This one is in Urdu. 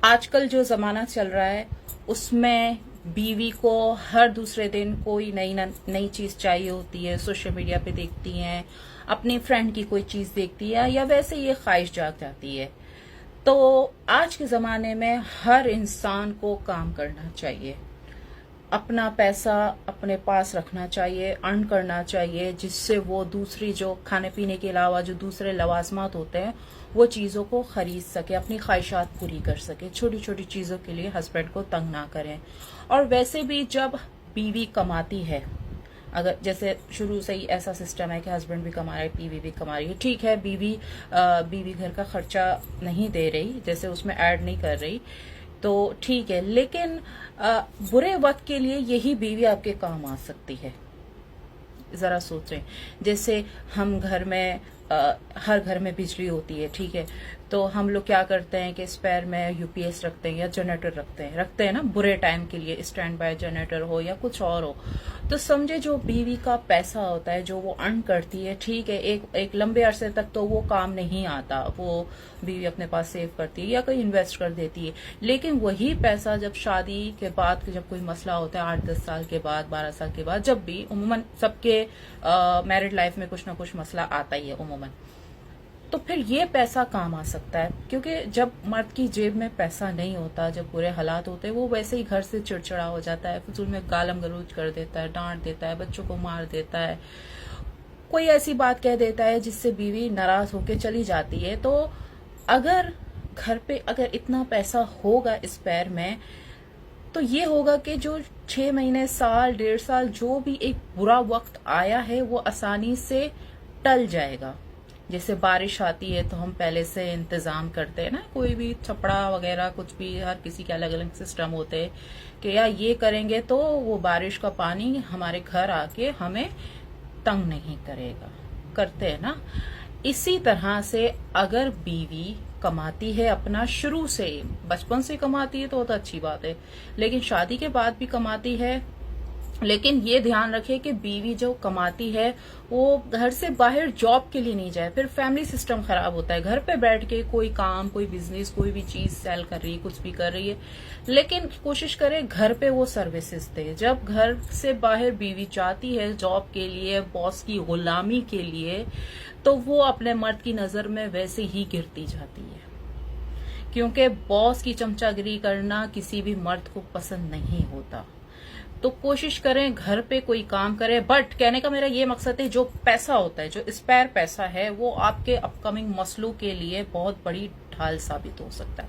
آج کل جو زمانہ چل رہا ہے اس میں بیوی کو ہر دوسرے دن کوئی نئی چیز چاہیے ہوتی ہے. سوشل میڈیا پہ دیکھتی ہیں, اپنی فرینڈ کی کوئی چیز دیکھتی ہے, یا ویسے یہ خواہش جاگ جاتی ہے. تو آج کے زمانے میں ہر انسان کو کام کرنا چاہیے, اپنا پیسہ اپنے پاس رکھنا چاہیے, ارن کرنا چاہیے, جس سے وہ دوسری جو کھانے پینے کے علاوہ جو دوسرے لوازمات ہوتے ہیں وہ چیزوں کو خرید سکے, اپنی خواہشات پوری کر سکے. چھوٹی چھوٹی چیزوں کے لیے ہسبینڈ کو تنگ نہ کریں. اور ویسے بھی جب بیوی کماتی ہے, اگر جیسے شروع سے ہی ایسا سسٹم ہے کہ ہسبینڈ بھی کما رہا ہے, بیوی بھی کما رہی ہے, ٹھیک ہے, بیوی گھر کا خرچہ نہیں دے رہی, جیسے اس میں ایڈ نہیں کر رہی, تو ٹھیک ہے, لیکن برے وقت کے لیے یہی بیوی آپ کے کام آ سکتی ہے. ذرا سوچیں, جیسے ہم گھر میں ہر گھر میں بجلی ہوتی ہے, ٹھیک ہے, تو ہم لوگ کیا کرتے ہیں کہ اسپیئر میں یو پی ایس رکھتے ہیں یا جنریٹر رکھتے ہیں نا, برے ٹائم کے لیے اسٹینڈ بائی جنریٹر ہو یا کچھ اور ہو. تو سمجھے جو بیوی کا پیسہ ہوتا ہے جو وہ ارن کرتی ہے, ٹھیک ہے, ایک لمبے عرصے تک تو وہ کام نہیں آتا, وہ بیوی اپنے پاس سیو کرتی ہے یا کہیں انویسٹ کر دیتی ہے, لیکن وہی پیسہ جب شادی کے بعد جب کوئی مسئلہ ہوتا ہے 8-10 سال کے بعد, 12 سال کے بعد, جب بھی عموماً سب کے میرڈ لائف میں کچھ نہ کچھ مسئلہ آتا ہی ہے عموماً, تو پھر یہ پیسہ کام آ سکتا ہے. کیونکہ جب مرد کی جیب میں پیسہ نہیں ہوتا, جب برے حالات ہوتے ہیں, وہ ویسے ہی گھر سے چڑچڑا ہو جاتا ہے, فضول میں گالم گلوچ کر دیتا ہے, ڈانٹ دیتا ہے, بچوں کو مار دیتا ہے, کوئی ایسی بات کہہ دیتا ہے جس سے بیوی ناراض ہو کے چلی جاتی ہے. تو اگر گھر پہ اگر اتنا پیسہ ہوگا اسپیئر میں, تو یہ ہوگا کہ جو 6 مہینے, سال, 1.5 سال جو بھی ایک برا وقت آیا ہے وہ آسانی سے ٹل جائے گا. جیسے بارش آتی ہے تو ہم پہلے سے انتظام کرتے ہیں نا, کوئی بھی چھپڑا وغیرہ کچھ بھی, ہر کسی کے الگ الگ سسٹم ہوتے ہیں کہ یا یہ کریں گے تو وہ بارش کا پانی ہمارے گھر آ کے ہمیں تنگ نہیں کرے گا, کرتے ہیں نا. اسی طرح سے اگر بیوی کماتی ہے اپنا, شروع سے بچپن سے کماتی ہے تو اچھی بات ہے, لیکن شادی کے بعد بھی کماتی ہے, لیکن یہ دھیان رکھے کہ بیوی جو کماتی ہے وہ گھر سے باہر جاب کے لیے نہیں جائے, پھر فیملی سسٹم خراب ہوتا ہے. گھر پہ بیٹھ کے کوئی کام, کوئی بزنس, کوئی بھی چیز سیل کر رہی ہے, کچھ بھی کر رہی ہے, لیکن کوشش کرے گھر پہ وہ سروسز دے. جب گھر سے باہر بیوی جاتی ہے جاب کے لیے, باس کی غلامی کے لیے, تو وہ اپنے مرد کی نظر میں ویسے ہی گرتی جاتی ہے, کیونکہ باس کی چمچا گری کرنا کسی بھی مرد کو پسند نہیں ہوتا. تو کوشش کریں گھر پہ کوئی کام کرے, بٹ کہنے کا میرا یہ مقصد ہے جو پیسہ ہوتا ہے, جو اسپیئر پیسہ ہے, وہ آپ کے اپ کمنگ مسئلوں کے لیے بہت بڑی ڈھال ثابت ہو سکتا ہے.